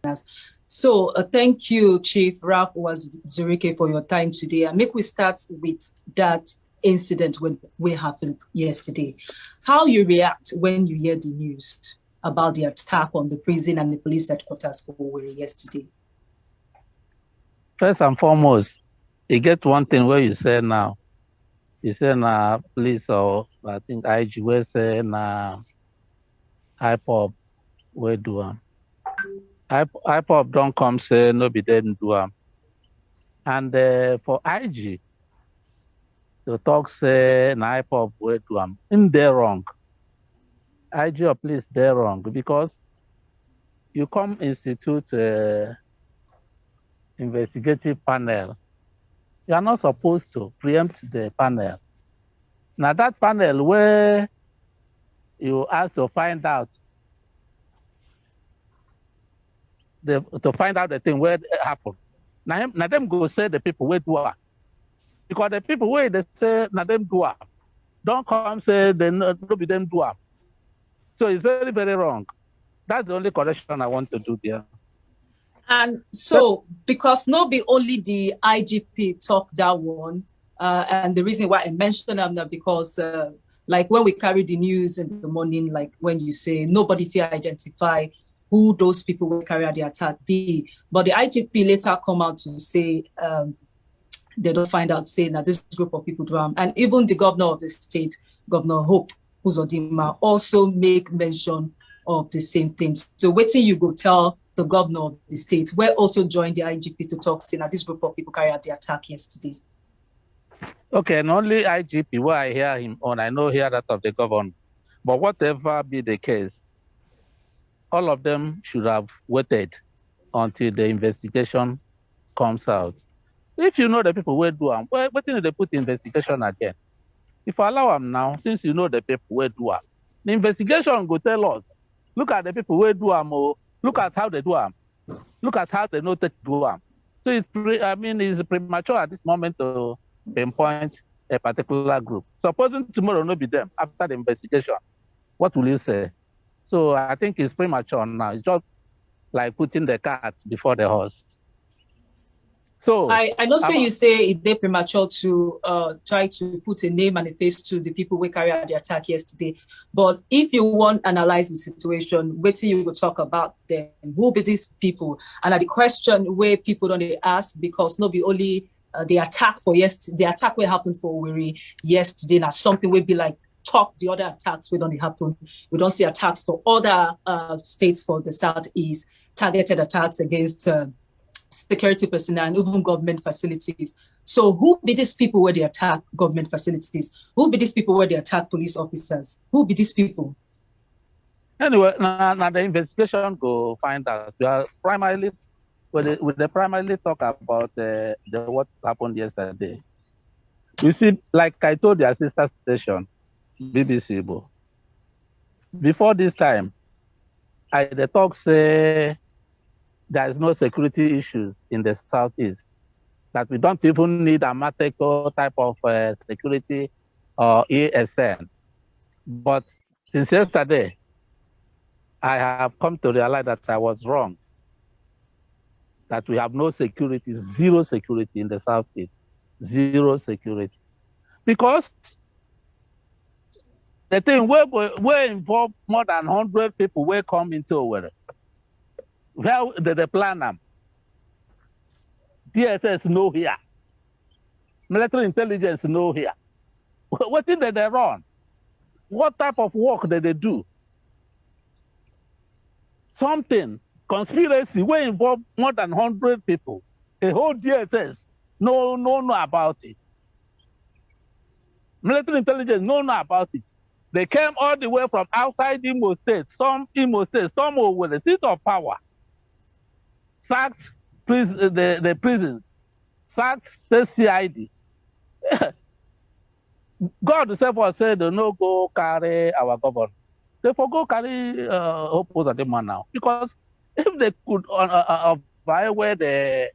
listeners. So thank you, Chief Ralph Uwazurike, for your time today. And make we start with that incident when we happened yesterday. How you react when you hear the news about the attack on the prison and the police headquarters for Owerri yesterday? First and foremost, you get one thing where you say now. You say na police or I think IG will say na IPOB will do am. IPOB don't come say no be didn't do am. And for IG to talk say na IPOB will do am. In there wrong. IG or police they're wrong because you come institute investigative panel. You are not supposed to preempt the panel. Now that panel where you ask to find out the thing where it happened. Now them go say the people where do it. Because the people where they say now them do it. Don't come say they no be them do it. So it's very, very wrong. That's the only correction I want to do there. And so, because not be only the IGP talk that one, and the reason why I mentioned them now because like when we carry the news in the morning, like when you say nobody fear identify who those people will carry out the attack be, but the IGP later come out to say they don't find out saying that this group of people do harm. And even the governor of the state, Governor Hope Uzodinma, also make mention of the same things. So waiting you go tell the governor of the state, where also joined the IGP to talk, saying that this group of people carried out the attack yesterday. Okay, and only IGP, where I hear him on, I know hear that of the governor. But whatever be the case, all of them should have waited until the investigation comes out. If you know the people will do them, what did they put the investigation again? If I allow them now, since you know the people will do them, the investigation go tell us, look at the people will do them, look at how they do them, look at how they know to do them. So it's it's premature at this moment to pinpoint a particular group. Supposing tomorrow no be them after the investigation, what will you say? So I think it's premature now. It's just like putting the cart before the horse. So I know you say it's premature to try to put a name and a face to the people who carried out the attack yesterday. But if you want to analyze the situation, wait till you will talk about them. Who be these people? And the question where people don't ask because not be only the attack for yesterday, the attack will happen for Owerri yesterday, now something will be like top the other attacks we don't happen. We don't see attacks for other states for the Southeast, targeted attacks against security personnel and even government facilities. So who be these people where they attack government facilities? Who be these people where they attack police officers? Who be these people? Anyway, now the investigation go find out. We are primarily primarily talk about the what happened yesterday. You see, like I told the sister station, BBC, before this time, the talk say there is no security issues in the Southeast, that we don't even need a Amateco type of security or ESN. But since yesterday, I have come to realize that I was wrong, that we have no security, zero security in the Southeast, zero security. Because the thing will involve more than 100 people will come into Owerri. Where they plan them? DSS no here. Military intelligence no here. What did they run? What type of work did they do? Something, conspiracy, will involve more than 100 people. A whole DSS no about it. Military intelligence no about it. They came all the way from outside Imo State, some with the seat of power. Sacked the prisons, sacked CID. God himself was said, no go carry our government. They forgo carry Hope at the man now. Because if they could where the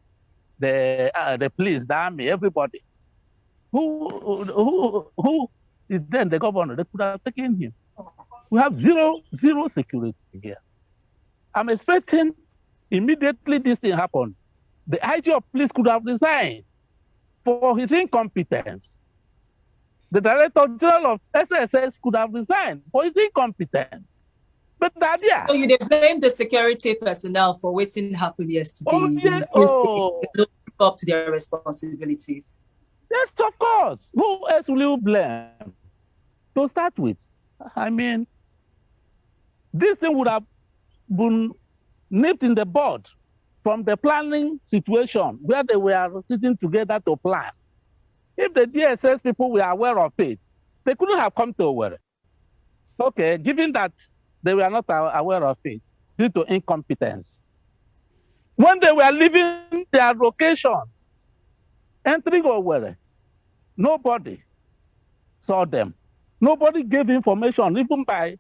police, the army, everybody, who is then the governor, they could have taken him. We have zero security here. I'm expecting Immediately this thing happened, the IG of police could have resigned for his incompetence. The Director General of SSS could have resigned for his incompetence. But that, yeah. So you they blame the security personnel for waiting happened yesterday. Oh, yeah. They look up to their responsibilities. Yes, of course. Who else will you blame? To start with, I mean, this thing would have been nipped in the bud from the planning situation where they were sitting together to plan. If the DSS people were aware of it, they couldn't have come to Owerri. Okay, given that they were not aware of it due to incompetence. When they were leaving their location, entering Owerri, nobody saw them. Nobody gave information, even by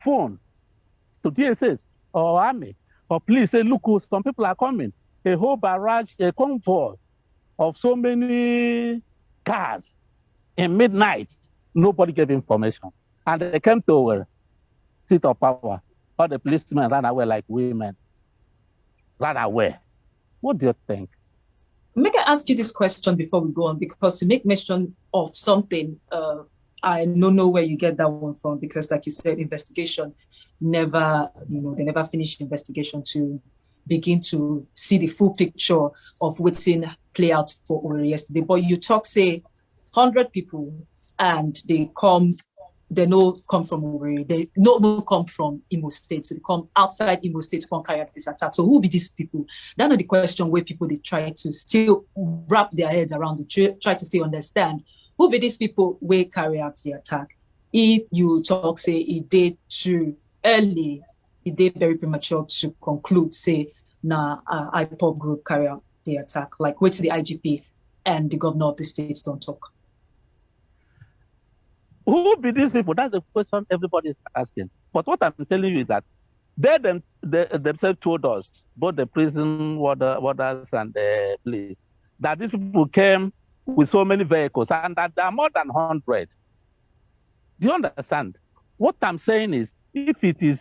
phone, to DSS or army or police. Say, look, some people are coming. A whole barrage, a convoy of so many cars in midnight. Nobody gave information. And they came to a seat of power. All the policemen ran away like women. Ran away. What do you think? Make I ask you this question before we go on, because you make mention of something. I don't know where you get that one from, because like you said, investigation never, they never finished investigation to begin to see the full picture of what's in play out for Owerri yesterday. But you talk, say, 100 people, and they no come from Owerri, they no come from Imo State, so they come outside Imo State to come carry out this attack. So who be these people? That's not the question where people they try to still wrap their heads around it, try to still understand who be these people where carry out the attack. If you talk, say, it did too early, it did very premature to conclude, say, IPOB group carry out the attack, like wait till the IGP and the governor of the states don't talk. Who be these people? That's the question everybody is asking. But what I'm telling you is that they themselves told us, both the prison warders and the police, that these people came with so many vehicles and that there are more than 100. Do you understand? What I'm saying is, if it is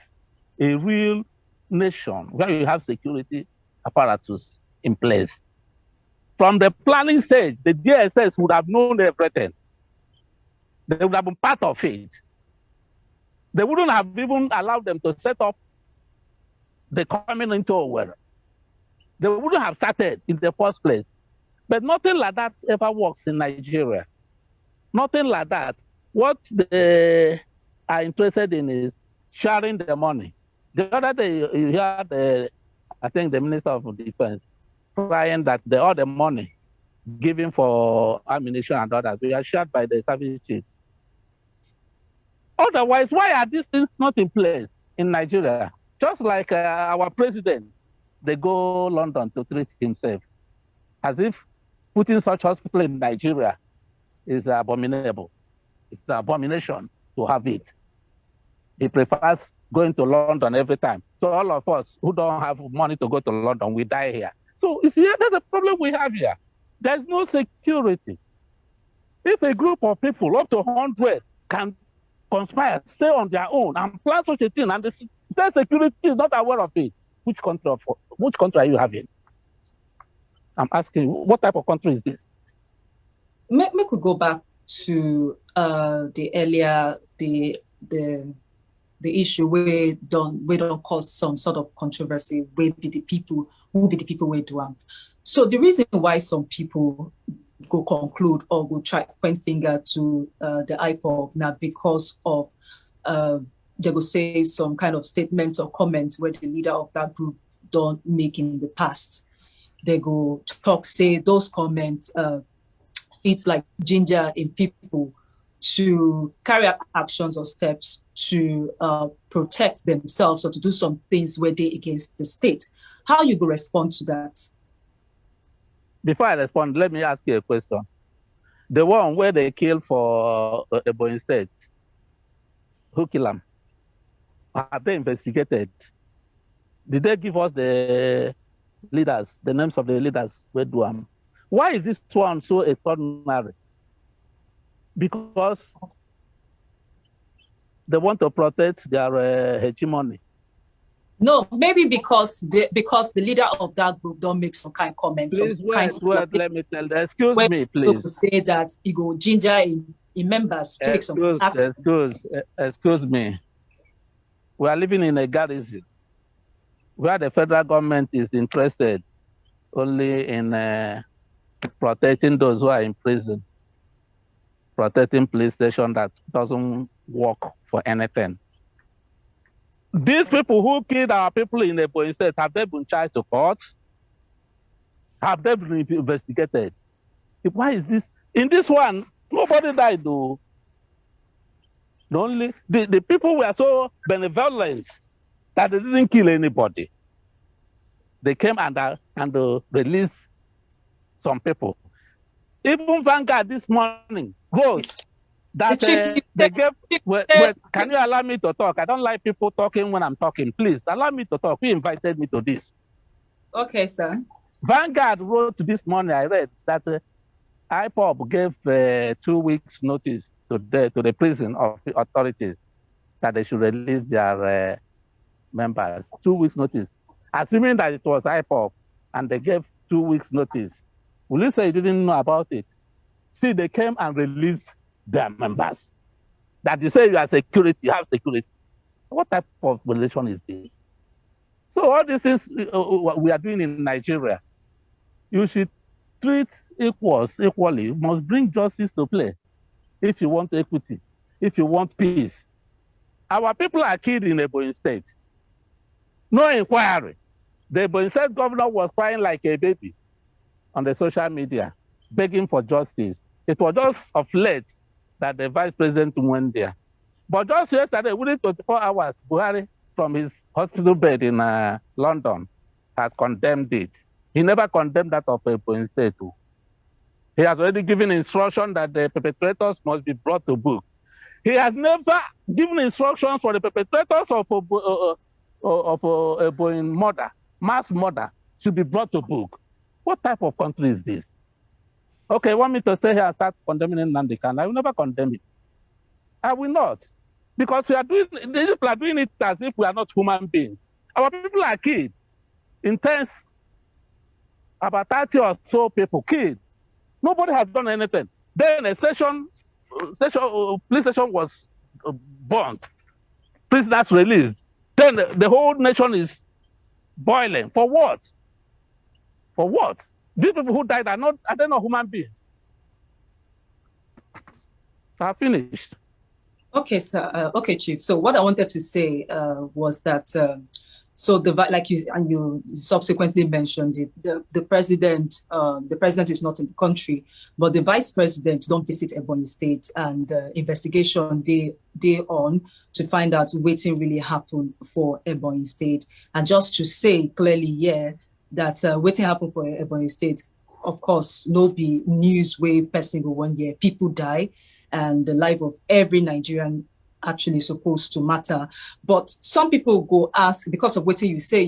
a real nation where you have security apparatus in place, from the planning stage, the DSS would have known everything. They would have been part of it. They wouldn't have even allowed them to set up the coming into Owerri. They wouldn't have started in the first place. But nothing like that ever works in Nigeria. Nothing like that. What they are interested in is sharing the money. The other day, you heard, I think, the Minister of Defense crying that all the money given for ammunition and others, we are shared by the service chiefs. Otherwise, why are these things not in place in Nigeria? Just like our president, they go London to treat himself, as if putting such hospital in Nigeria is abominable. It's an abomination to have it. He prefers going to London every time. So all of us who don't have money to go to London, we die here. So you see, that's the problem we have here. There's no security. If a group of people, up to 100, can conspire, stay on their own, and plan such a thing, and the state security is not aware of it, which country are you having? I'm asking, what type of country is this? Make we go back to the earlier the issue where don't cause some sort of controversy. Who be the people where do them? So the reason why some people go conclude or go try point finger to the IPOB now because of they go say some kind of statements or comments where the leader of that group don't make in the past. They go talk, say those comments it's like ginger in people to carry out actions or steps to protect themselves or to do some things where they against the state. How you go respond to that? Before I respond, let me ask you a question. The one where they killed for Ebonyi State, who killed them? Have they investigated? Did they give us the leaders, the names of the leaders where do them? Why is this one so extraordinary? Because they want to protect their hegemony. No, maybe because the leader of that group don't make some kind of comments. Please wait, let me tell. Excuse me, please. Say that he go ginger in members to take some action. Excuse me. We are living in a garrison where the federal government is interested only in protecting those who are in prison, protecting police station that doesn't work for anything. These people who killed our people in Ebonyi State, have they been charged to court? Have they been investigated? Why is this? In this one, nobody died though. The people were so benevolent that they didn't kill anybody. They came and released some people. Even Vanguard this morning wrote that they gave. Wait, can you allow me to talk? I don't like people talking when I'm talking. Please allow me to talk. You invited me to this. Okay, sir. Vanguard wrote this morning. I read that IPOB gave 2 weeks notice to the prison authorities that they should release their members. 2 weeks notice, assuming that it was IPOB and they gave 2 weeks notice. Will you say you didn't know about it? See, they came and released their members. That you say you are security, you have security. What type of relation is this? So all these things we are doing in Nigeria, you should treat equals equally. You must bring justice to play if you want equity, if you want peace. Our people are killed in Ebonyi State. No inquiry. The Ebonyi State governor was crying like a baby on the social media, begging for justice. It was just of late that the vice president went there. But just yesterday, within 24 hours, Buhari, from his hospital bed in London, has condemned it. He never condemned that of Ebonyi State. He has already given instruction that the perpetrators must be brought to book. He has never given instructions for the perpetrators of Ebonyi murder, mass murder, should be brought to book. What type of country is this? Okay, want me to stay here and start condemning Nnamdi Kanu? I will never condemn it. I will not. Because these people are doing it as if we are not human beings. Our people are killed. Intense. About 30 or so people killed. Nobody has done anything. Then a police station was burnt. Prisoners released. Then the whole nation is boiling. For what? For what? These people who died are not human beings. So I finished. Okay, sir. Okay, Chief. So what I wanted to say was that so like you subsequently mentioned it, the president is not in the country, but the vice president don't visit Ebonyi State, and the investigation they on to find out what really happened for Ebonyi State. And just to say clearly, yeah, that waiting happen for Ebonyi State, of course, no be news way person go 1 year. People die, and the life of every Nigerian actually supposed to matter. But some people go ask, because of what you say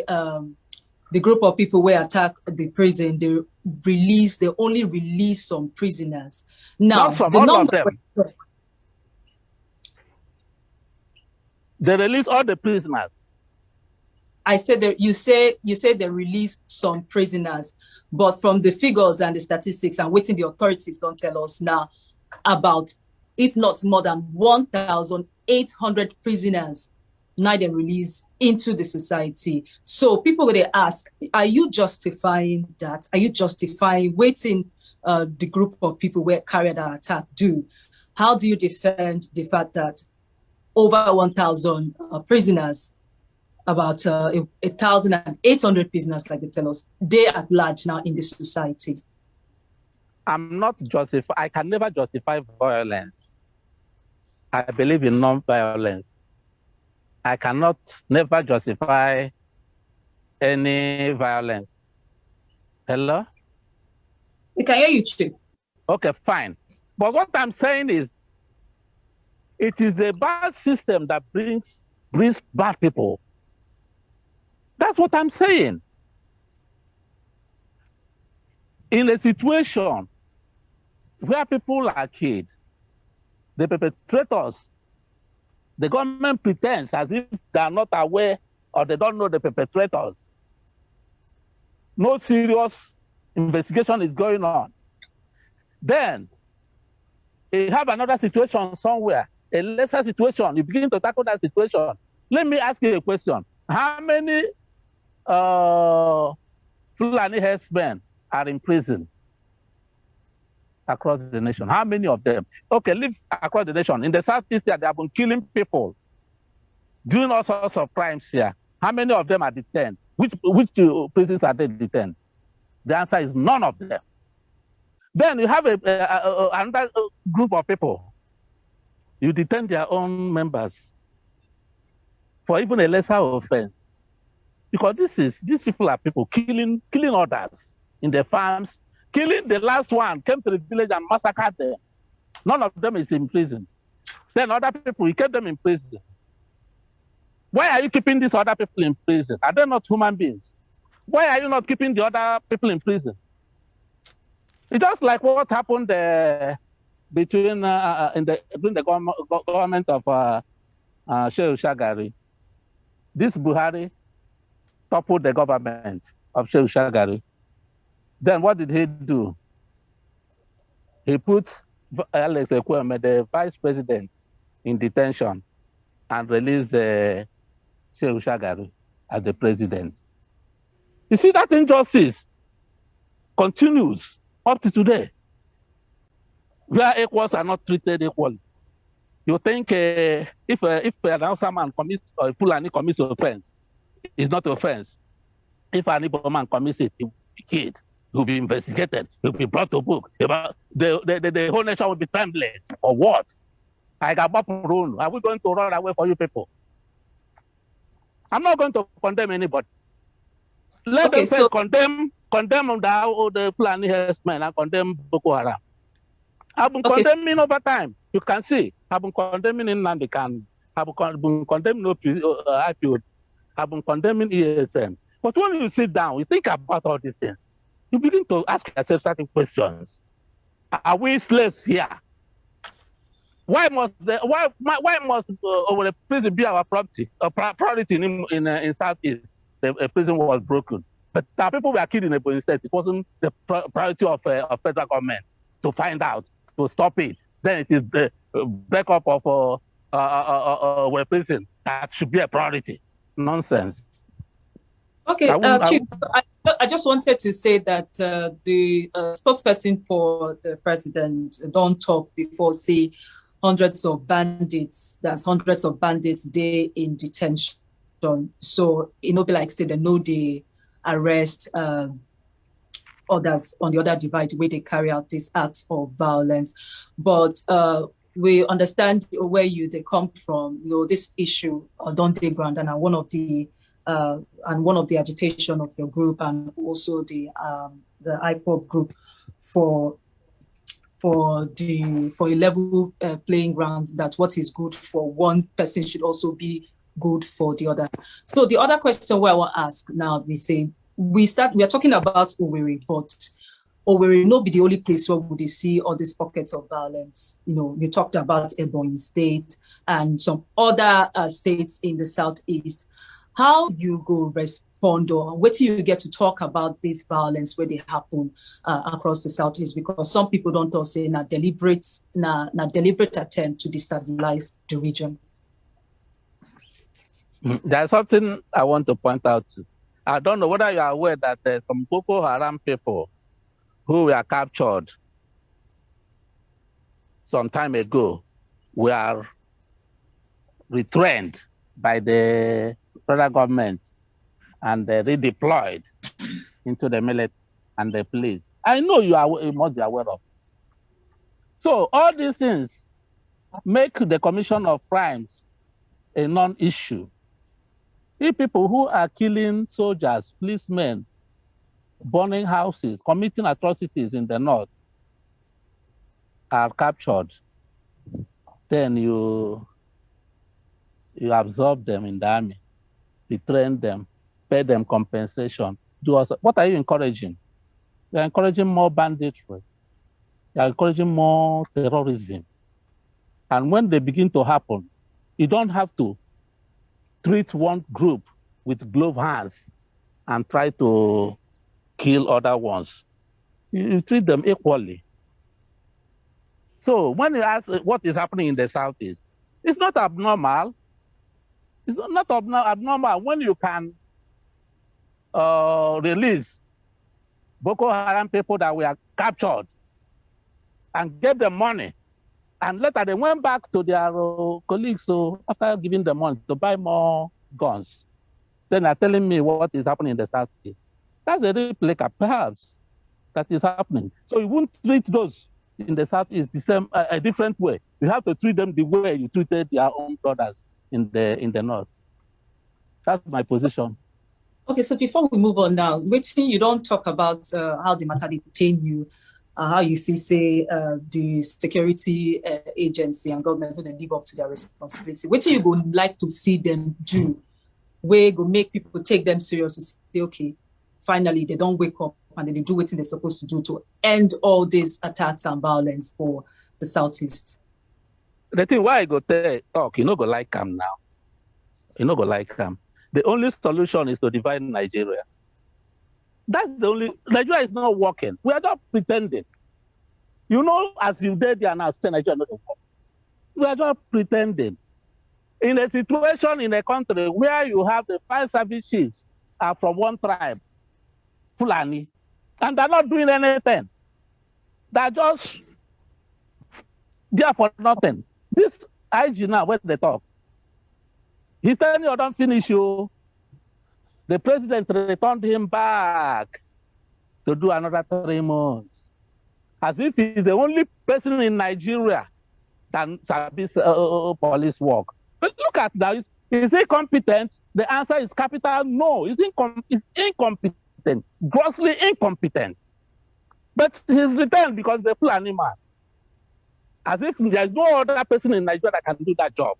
the group of people who attack the prison, they only release some prisoners. Now, not from all of them. They release all the prisoners. I said that you said they released some prisoners, but from the figures and the statistics and waiting the authorities don't tell us now about, if not more than 1,800 prisoners now they release into the society. So people will ask, are you justifying that? Are you justifying waiting the group of people where carried out attack do? How do you defend the fact that over 1,000 prisoners, about 1,800 prisoners, like they tell us, they at large now in the society? I'm not justifying. I can never justify violence. I believe in non-violence. I cannot never justify any violence. Hello? We can hear you, Chief. Okay, fine. But what I'm saying is, it is the bad system that brings bad people. That's what I'm saying. In a situation where people are killed, the perpetrators, the government pretends as if they are not aware or they don't know the perpetrators. No serious investigation is going on. Then you have another situation somewhere, a lesser situation. You begin to tackle that situation. Let me ask you a question. How many Fulani herdsmen are in prison across the nation? How many of them? Okay, live across the nation. In the Southeast, they have been killing people, doing all sorts of crimes here. How many of them are detained? Which prisons are they detained? The answer is none of them. Then you have another group of people. You detain their own members for even a lesser offense. Because these people are people killing others in their farms, killing the last one, came to the village and massacred them. None of them is in prison. Then other people, you kept them in prison. Why are you keeping these other people in prison? Are they not human beings? Why are you not keeping the other people in prison? It's just like what happened between the government of Shehu Shagari. This Buhari toppled the government of Shehu Shagari. Then what did he do? He put Alex Ekweme, the vice president, in detention and released the Shehu Shagari as the president. You see, that injustice continues up to today, where equals are not treated equally. You think if an Hausa man commits or a Fulani commits offense, it's not offense. If an Igbo man commits it, he will be killed, he will be investigated, he will be brought to book. The whole nation will be trembling. Or what? I got run. Are we going to run away for you people? I'm not going to condemn anybody. Let them first condemn the Fulani herdsmen and condemn Boko Haram. I've been condemning over time. You can see, I've been condemning in Nandikan. I've been condemning IPO. I've been condemning ESN. But when you sit down, you think about all these things, you begin to ask yourself certain questions. Are we slaves here? Why must the prison be our property? Priority in Southeast, the prison was broken. But our people were killed in Ebonyi State. It wasn't the priority of federal government to find out, to stop it. Then it is the breakup of a prison that should be a priority. Nonsense. Okay, Chief, I just wanted to say that the spokesperson for the president don't talk before say hundreds of bandits. That's hundreds of bandits day in detention. So it no be like say they know they arrest others on the other divide where they carry out these acts of violence. But we understand where they come from. You know, this issue don't take ground, and one of the agitation of your group and also the IPOP group for a level playing ground, that what is good for one person should also be good for the other. So the other question where I want to ask now, we are talking about Owerri, but Owerri no be the only place where we see all these pockets of violence. You know, you talked about Ebonyi State and some other states in the Southeast. How you go respond, or what do you get to talk about this violence where they happen across the Southeast? Because some people don't all say deliberate attempt to destabilize the region. There's something I want to point out. I don't know whether you are aware that some Boko Haram people who were captured some time ago were retrained by the federal government and redeployed into the military and the police. I know you must be aware of. So all these things make the commission of crimes a non-issue. If people who are killing soldiers, policemen, burning houses, committing atrocities in the north are captured, then you absorb them in the army, retrain them, pay them compensation. What are you encouraging? You're encouraging more banditry. You're encouraging more terrorism. And when they begin to happen, you don't have to treat one group with glove hands and try to kill other ones. You treat them equally. So when you ask what is happening in the Southeast, it's not abnormal. It's not abnormal when you can release Boko Haram people that were captured and gave them money. And later they went back to their colleagues after giving them money to buy more guns. Then they're telling me what is happening in the Southeast. That's a replica, perhaps, that is happening. So you won't treat those in the Southeast the same, a different way. You have to treat them the way you treated your own brothers in the North. That's my position. Okay, so before we move on now, waiting, you don't talk about how the matter they pain you, how you feel say the security agency and government when they live up to their responsibility. What you go like to see them do? Where go make people take them serious to say, okay, finally they don't wake up and then they do what they're supposed to do to end all these attacks and violence for the Southeast. The thing why I go talk, you know, go like them now. You know, go like them. The only solution is to divide Nigeria. That's the only. Nigeria is not working. We are just pretending. You know, as you did there now, Nigeria not working. We are just pretending. In a situation in a country where you have the 5 service chiefs are from one tribe, Fulani, and they're not doing anything. They're just there for nothing. This IG now, where they talk? He's telling you, don't finish you. The president returned him back to do another 3 months. As if he's the only person in Nigeria that service police work. But look at that. Is he competent? The answer is capital no. He's incompetent, grossly incompetent. But he's returned because they're full animal. As if there's no other person in Nigeria that can do that job.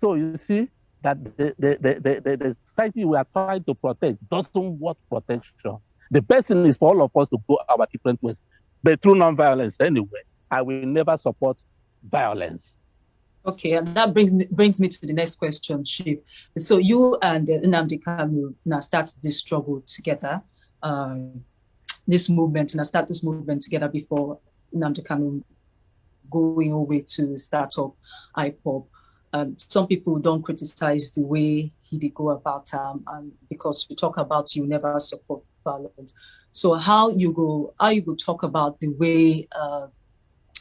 So you see that the society we are trying to protect doesn't want protection. The best thing is for all of us to go our different ways. But through non-violence anyway, I will never support violence. Okay, and that brings me to the next question, Chief. So you and Nnamdi Kanu now start this struggle together, this movement together before Nnamdi Kanu going away to start up IPOB. Some people don't criticize the way he did go about and because you talk about you never support violence. So how you go talk about the way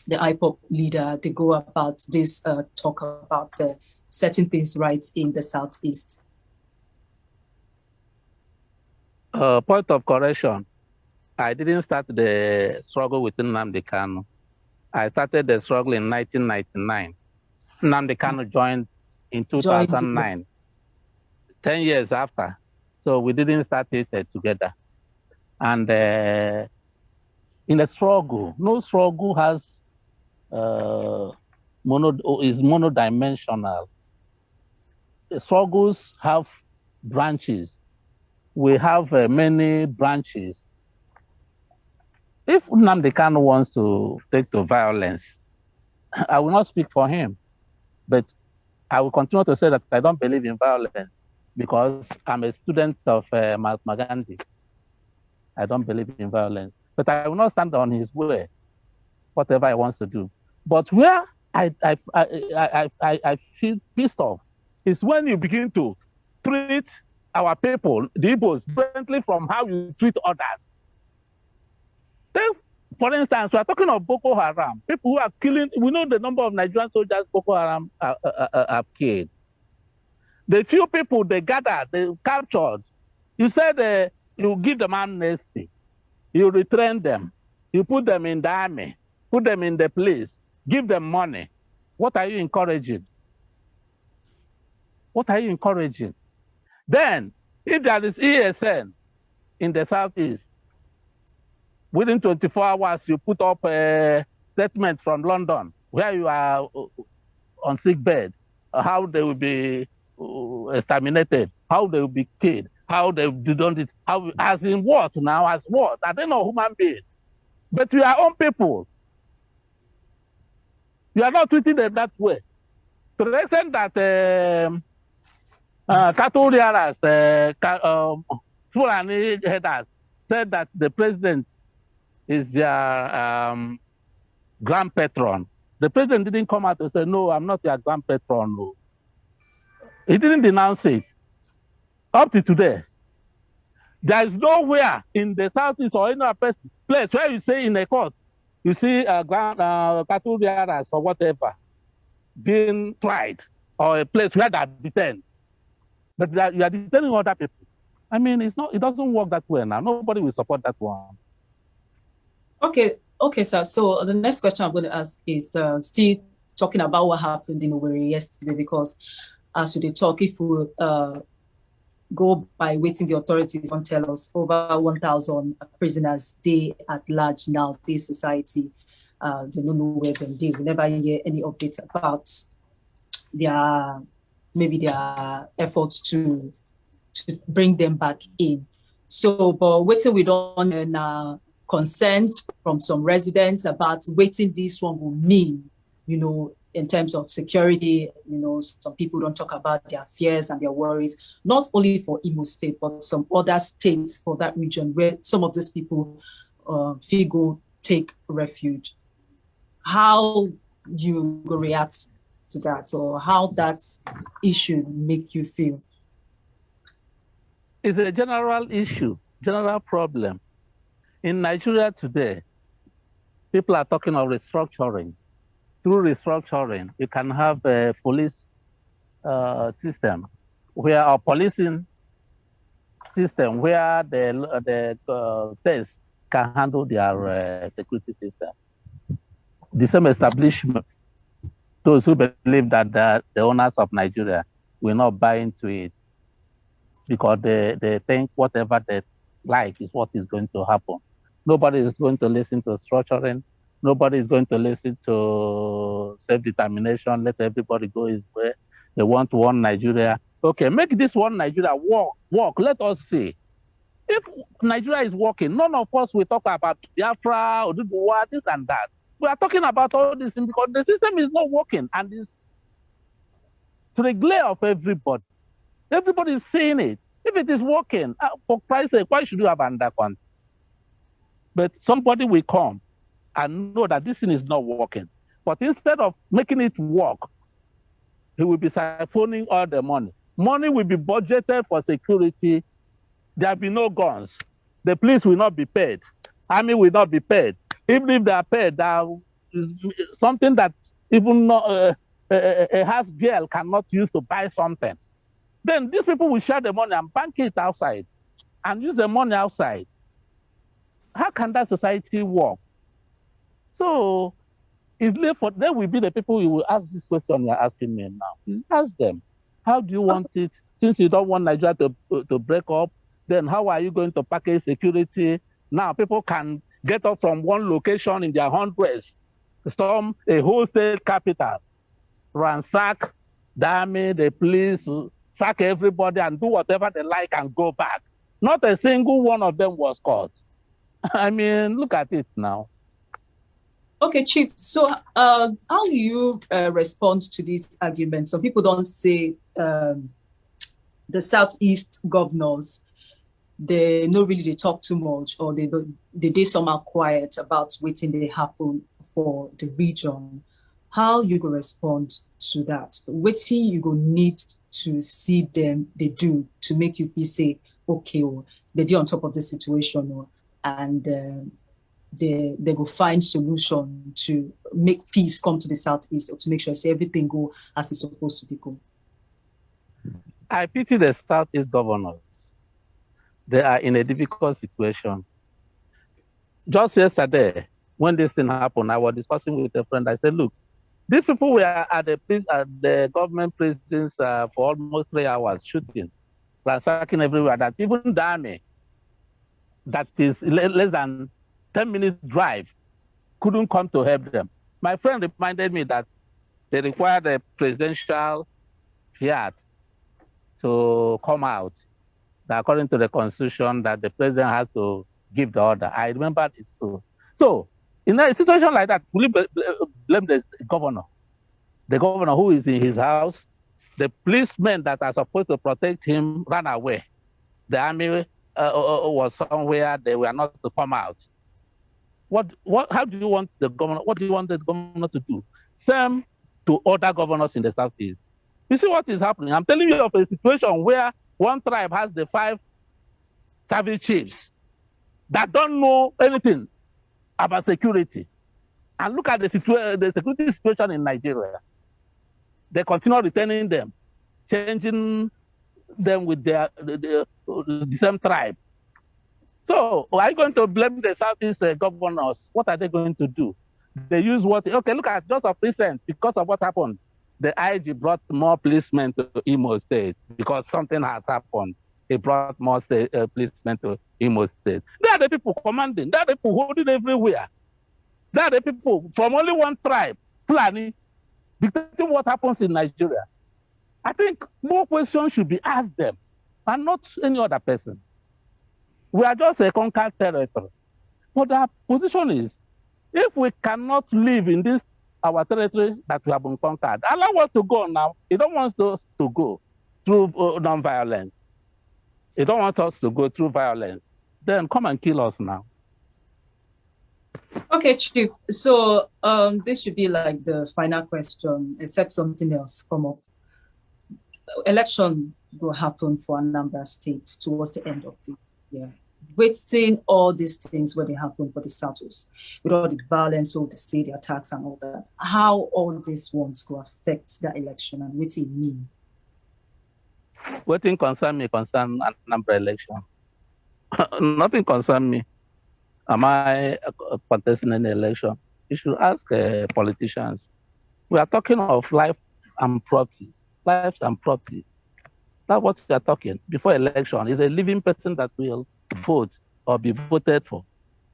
the IPOB leader they go about this talk about setting things right in the Southeast? Point of correction. I didn't start the struggle with Nnamdi Kanu. I started the struggle in 1999. Nnamdi Kanu joined in 2009, 10 years after. So we didn't start it together. And in a struggle, no struggle has is monodimensional. The struggles have branches. We have many branches. If Nnamdi Kanu wants to take to violence, I will not speak for him. But I will continue to say that I don't believe in violence because I'm a student of Mahatma Gandhi. I don't believe in violence. But I will not stand on his way, whatever he wants to do. But where I feel pissed off is when you begin to treat our people, the Igbos, differently from how you treat others. Take, for instance, we are talking of Boko Haram. People who are killing, we know the number of Nigerian soldiers Boko Haram have killed. The few people they gathered, they captured, you said you give them amnesty, you retrain them, you put them in the army, put them in the police, give them money. What are you encouraging? What are you encouraging? Then, if there is ESN in the Southeast, within 24 hours, you put up a statement from London where you are on sick bed, how they will be exterminated, how they will be killed, how they done it, how as in what now, as what? I don't know human being. But we are own people. You are not treating them that way. To the extent that cattle rearers, Fulani headers said that the president is their grand patron. The president didn't come out and say, no, I'm not your grand patron. No. He didn't denounce it. Up to today, there is nowhere in the southeast or any other place where you say in a court, you see cattle bearers or whatever being tried, or a place where they're detained. But you are detaining other people. I mean, it doesn't work that way now. Nobody will support that one. Okay, sir. So the next question I'm going to ask is still talking about what happened in Owerri yesterday, because as we talk, if we go by waiting the authorities don't tell us, over 1,000 prisoners stay at large now, this society. They don't know where they live. We never hear any updates about their efforts to bring them back in. So, but waiting we don't and concerns from some residents about waiting this one will mean, in terms of security. Some people don't talk about their fears and their worries, not only for Imo State, but some other states for that region where some of these people go take refuge. How you go react to that, or how that issue make you feel? It's a general issue, general problem. In Nigeria today, people are talking of restructuring. Through restructuring, you can have a police system, where our policing system, where the states can handle their security system. The same establishment, those who believe that the owners of Nigeria will not buy into it, because they think whatever they like is what is going to happen. Nobody is going to listen to structuring. Nobody is going to listen to self-determination. Let everybody go his way. They want one Nigeria. Okay, make this one Nigeria work. Let us see. If Nigeria is working, none of us will talk about Biafra, Oduduwa, this and that. We are talking about all this because the system is not working, and it's to the glare of everybody. Everybody is saying it. If it is working, for Christ's sake, why should you have undercount? But somebody will come and know that this thing is not working. But instead of making it work, he will be siphoning all the money. Money will be budgeted for security. There will be no guns. The police will not be paid. Army will not be paid. Even if they are paid, there is something that even a house girl cannot use to buy something. Then these people will share the money and bank it outside and use the money outside. How can that society work? So it's left for them will be the people who will ask this question you're asking me now. Ask them, how do you want it? Since you don't want Nigeria to break up, then how are you going to package security? Now people can get up from one location in their hundreds, storm a whole state capital, ransack the army, the police, sack everybody and do whatever they like and go back. Not a single one of them was caught. I mean, look at it now. Okay, Chief. So how do you respond to this argument? Some people don't say the Southeast governors, they talk too much, or they somehow quiet about waiting they happen for the region. How you go respond to that? Waiting you go need to see them they do to make you feel say, okay, they do on top of the situation, and they go find solution to make peace come to the Southeast, or to make sure say everything go as it's supposed to be go. I pity the Southeast governors. They are in a difficult situation. Just yesterday, when this thing happened, I was discussing with a friend. I said, look, these people were at the government prisons for almost 3 hours shooting, ransacking everywhere. That even the army, that is less than 10 minutes drive, couldn't come to help them. My friend reminded me that they required a presidential fiat to come out, that according to the constitution, that the president has to give the order. I remember this too. So in a situation like that, will you blame the governor? The governor who is in his house, the policemen that are supposed to protect him ran away. The army was somewhere they were not to come out. How do you want the governor? What do you want the governor to do? Same to other governors in the southeast. You see what is happening? I'm telling you of a situation where one tribe has the 5 service chiefs that don't know anything about security. And look at the security situation in Nigeria. They continue returning them, changing them with the same tribe. So are you going to blame the Southeast governors? What are they going to do? They use what? Okay, look at just of recent, because of what happened. The IG brought more policemen to Imo State because something has happened. He brought more policemen to Imo State. They are the people commanding. They are the people holding everywhere. They are the people from only one tribe, Fulani, dictating what happens in Nigeria. I think more questions should be asked them and not any other person. We are just a conquered territory. But our position is, if we cannot live in this, our territory that we have been conquered, allow us to go now. He don't want us to go through non-violence. He don't want us to go through violence. Then come and kill us now. Okay, Chief. So this should be like the final question, except something else come up. Election will happen for Anambra State towards the end of the year. Waiting all these things when they happen for the status, with all the violence, all the state, the attacks and all that, how all these ones go affect the election and what it mean? What concern me concern Anambra election. Nothing concern me. Am I contesting an election? You should ask politicians. We are talking of life and property. Lives and property. That's what we are talking. Before election, is a living person that will vote or be voted for.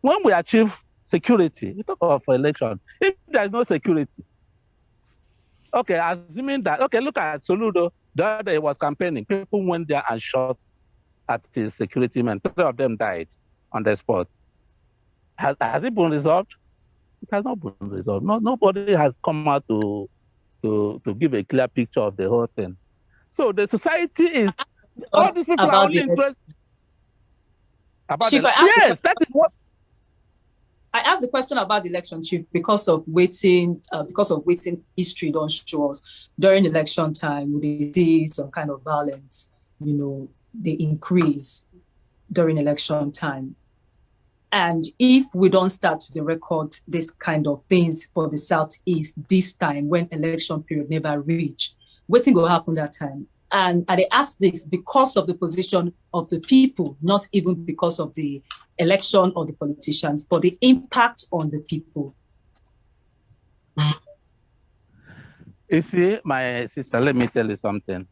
When we achieve security, we talk of election. If there is no security, okay, assuming that, okay, look at Soludo, the other day he was campaigning. People went there and shot at his security men. 3 of them died on the spot. Has it been resolved? It has not been resolved. Nobody has come out to give a clear picture of the whole thing. So the society is, all these people are only interested. Chief, yes, that is what. I asked the question about the election, Chief, because of waiting history don't show us. During election time, we see some kind of violence, they increase during election time. And if we don't start to record this kind of things for the Southeast this time, when election period never reach, waiting will happen that time. And they ask this because of the position of the people, not even because of the election or the politicians, but the impact on the people. You see, my sister, let me tell you something.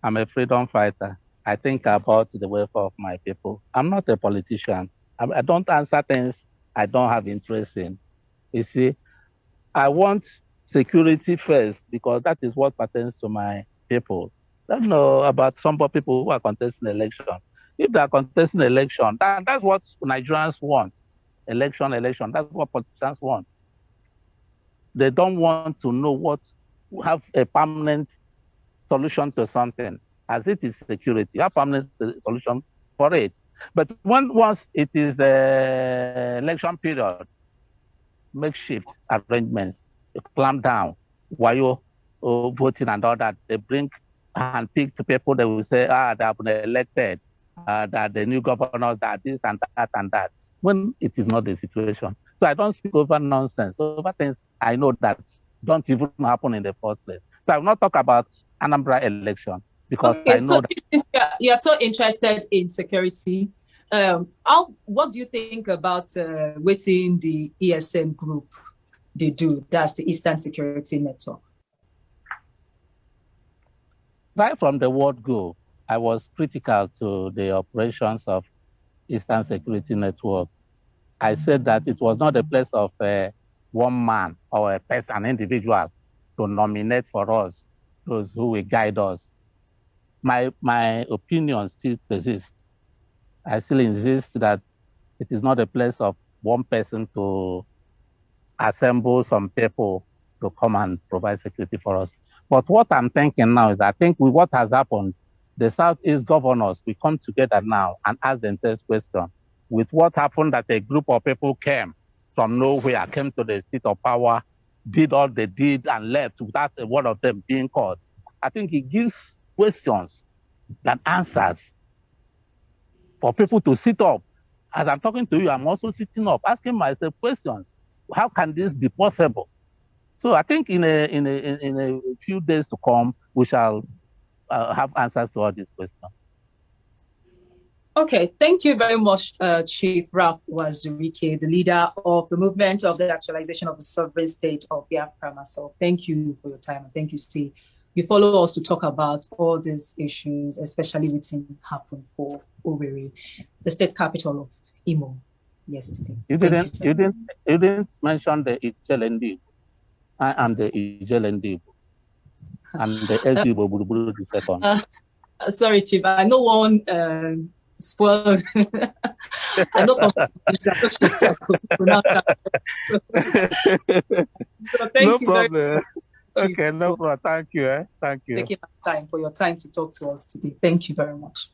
I'm a freedom fighter. I think about the welfare of my people. I'm not a politician. I don't answer things I don't have interest in. You see, I want security first because that is what pertains to my people. I don't know about some people who are contesting election. If they are contesting election, that's what Nigerians want. Election, that's what politicians want. They don't want to know have a permanent solution to something. As it is security, you have permanent solution for it. But once it is the election period, makeshift arrangements, clamp down, while you're voting and all that, they bring and pick to people, they will say, they have been elected, that the new governors, that this and that and that, when it is not the situation. So I don't speak over nonsense, over things I know that don't even happen in the first place. So I will not talk about Anambra election because I know that you're so interested in security. What do you think about waiting the ESN group they do? That's the Eastern Security Network. Right from the word go, I was critical to the operations of Eastern Security Network. I said that it was not a place of one man or a person, an individual, to nominate for us those who will guide us. My opinion still persists. I still insist that it is not a place of one person to assemble some people to come and provide security for us. But what I'm thinking now is, I think with what has happened, the Southeast governors will come together now and ask themselves questions. With what happened, that a group of people came from nowhere, came to the seat of power, did all they did and left without one of them being caught. I think it gives questions than answers for people to sit up. As I'm talking to you, I'm also sitting up, asking myself questions. How can this be possible? So I think in a few days to come, we shall have answers to all these questions. Okay, thank you very much, Chief Ralph Uwazurike, the leader of the movement of the actualization of the sovereign state of Biafra. So thank you for your time, and thank you, Steve. You follow us to talk about all these issues, especially what happened for Owerri, the state capital of Imo, yesterday. You didn't mention the Ijelendi. I am the Ijelendi. I'm the Ezigbo Buruburu the second. Sorry, Chief. I know one spoiled. I know so thank you problem. very much. Okay, no problem. Thank you. Thank you. Taking time for your time to talk to us today. Thank you very much.